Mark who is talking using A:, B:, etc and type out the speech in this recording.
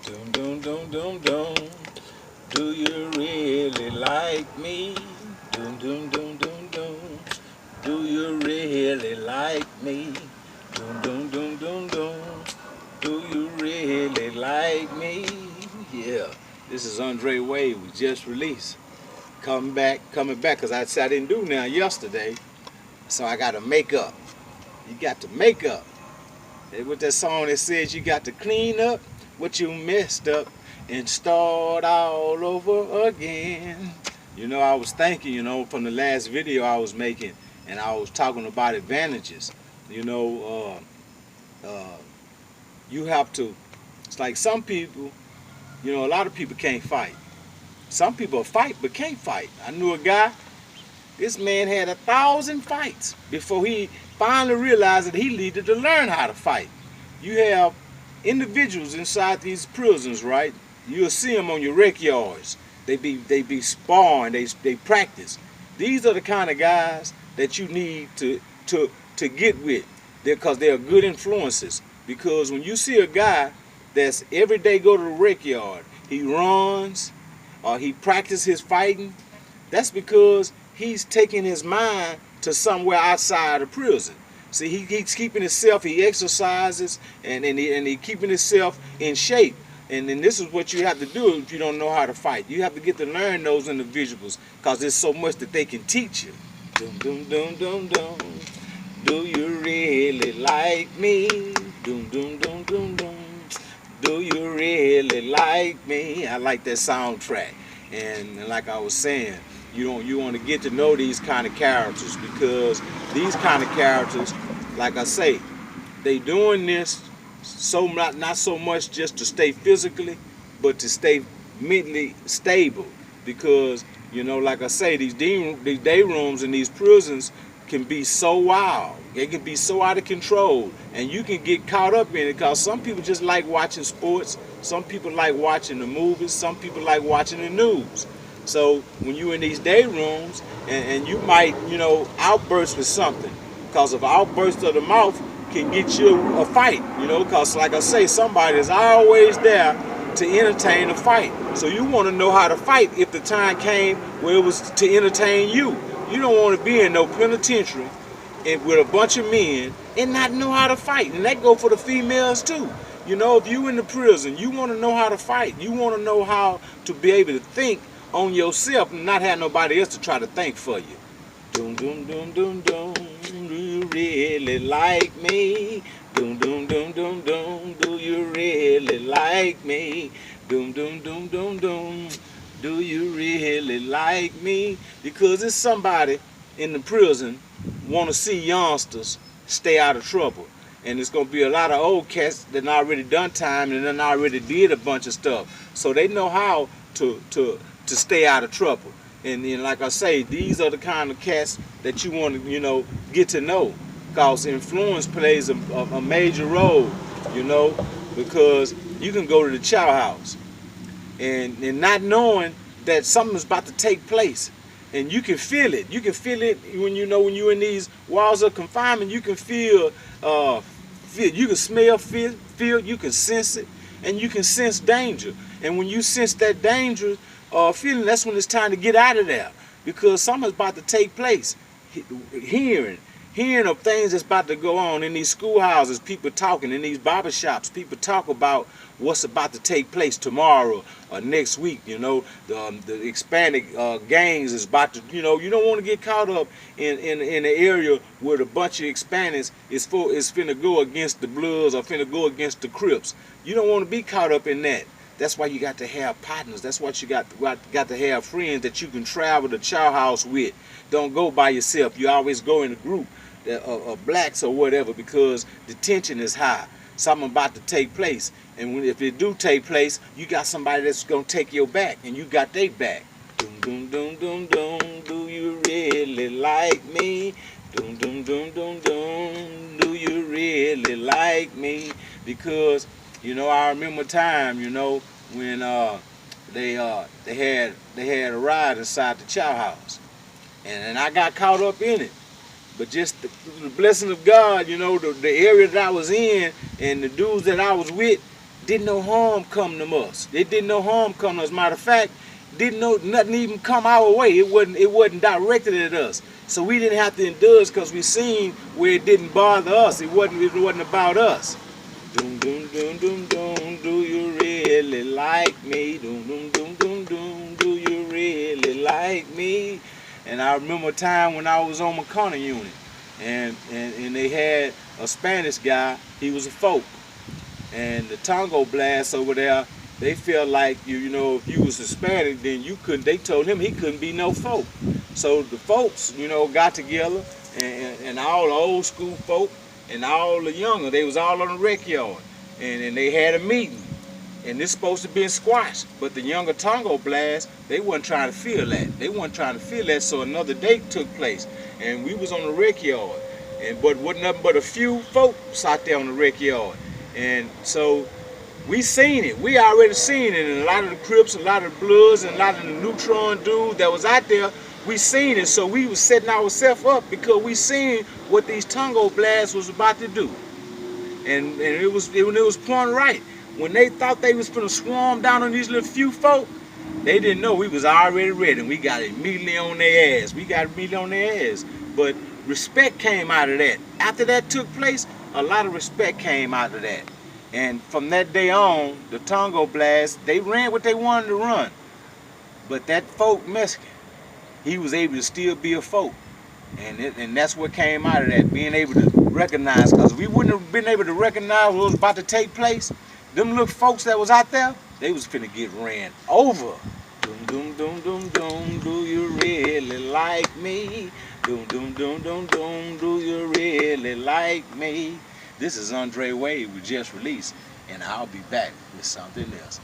A: Dum dum dum dum dum. Do you really like me? Dum dum dum dum dum. Do you really like me? Dum dum dum dum dum. Do you really like me? Yeah. This is Andre Wade. We just released. Coming back, cause I said I didn't do now yesterday. So I gotta make up. You got to make up. With that song that says you got to clean up what you messed up and start all over again. I was thinking, from the last video I was making, and I was talking about advantages. You know, uh, you have to. It's like some people, a lot of people can't fight. Some people fight but can't fight. I knew a guy. This man had 1,000 fights before he finally realized that he needed to learn how to fight. You have individuals inside these prisons, right? You'll see them on your rec yards. They be sparring. They practice. These are the kind of guys that you need to get with, because they're good influences. Because when you see a guy that's every day go to the rec yard, he runs, or he practices his fighting, that's because he's taking his mind to somewhere outside of prison. See, he's keeping himself, he exercises, and he keeping himself in shape. And then this is what you have to do if you don't know how to fight. You have to get to learn those individuals, because there's so much that they can teach you. Dum dum dum dum dum. Do you really like me? Dum dum dum dum dum. Do you really like me? I like that soundtrack. And like I was saying, you want to get to know these kind of characters, because these kind of characters, like I say, they doing this not so much just to stay physically, but to stay mentally stable. Because like I say, these day rooms in these prisons can be so wild. They can be so out of control, and you can get caught up in it, because some people just like watching sports, some people like watching the movies, some people like watching the news. So when you're in these day rooms, and you might, outburst with something, because of outburst of the mouth can get you a fight, because like I say, somebody is always there to entertain a fight. So you want to know how to fight if the time came where it was to entertain you. You don't want to be in no penitentiary and with a bunch of men and not know how to fight. And that go for the females too. If you in the prison, you want to know how to fight. You want to know how to be able to think on yourself and not have nobody else to try to think for you. Dum dum dum dum dum. Do you really like me? Dum dum dum dum dum. Do you really like me? Dum dum dum dum dum. Do you really like me? Because it's somebody in the prison want to see youngsters stay out of trouble. And it's going to be a lot of old cats that already done time and then already did a bunch of stuff. So they know how to stay out of trouble. And then, like I say, these are the kind of cats that you want to, get to know. Because influence plays a major role, because you can go to the chow house and not knowing that something's about to take place. And you can feel it. You can feel it when you're in these walls of confinement. You can feel, you can smell, feel, you can sense it, and you can sense danger. And when you sense that danger feeling, that's when it's time to get out of there, because something's about to take place. Hearing of things that's about to go on in these schoolhouses, people talking in these barbershops, people talk about what's about to take place tomorrow or next week. The Hispanic gangs is about to, you don't want to get caught up in the area where the bunch of Hispanics is finna go against the Bloods or finna go against the Crips. You don't want to be caught up in that. That's why you got to have partners. That's what you got to have friends that you can travel to chow house with. Don't go by yourself. You always go in a group of blacks or whatever, because the tension is high. Something about to take place. And if it do take place, you got somebody that's going to take your back, and you got their back. Dum dum dum dum dum. Do you really like me? Dum dum dum dum dum. Do you really like me? Because I remember a time, when they had a riot inside the chow house, and I got caught up in it. But just the blessing of God, the area that I was in and the dudes that I was with, didn't no harm come to us. It didn't no harm come to us. Matter of fact, didn't know nothing even come our way. It wasn't directed at us. So we didn't have to indulge because we seen where it didn't bother us. It wasn't about us. Doom doom doom doom doom. Do you really like me? Doom doom doom doom doom. Do you really like me? And I remember a time when I was on McConnell unit, and they had a Spanish guy. He was a folk, and the Tango blast over there. They felt like you know if you was Hispanic, then you couldn't. They told him he couldn't be no folk. So the folks, got together, and all the old school folk and all the younger, they was all on the rec yard, and they had a meeting, and it's supposed to be squashed. But the younger Tango blast, they wasn't trying to feel that. They wasn't trying to feel that. So another date took place, and we was on the rec yard, but wasn't nothing but a few folks out there on the rec yard, and so. We seen it. We already seen it. And a lot of the Crips, a lot of the Bloods, and a lot of the Neutron dudes that was out there, we seen it. So we was setting ourselves up because we seen what these Tango blasts was about to do. And it was point right. When they thought they was gonna swarm down on these little few folk, they didn't know we was already ready. And we got immediately on their ass. But respect came out of that. After that took place, a lot of respect came out of that. And from that day on, the Tango blast, they ran what they wanted to run. But that folk Mexican, he was able to still be a folk. And that's what came out of that, being able to recognize. Because we wouldn't have been able to recognize what was about to take place. Them little folks that was out there, they was finna get ran over. Doom, doom, doom, doom, doom, do you really like me? Doom, doom, doom, doom, doom, do you really like me? This is Andre Wade we just released, and I'll be back with something else.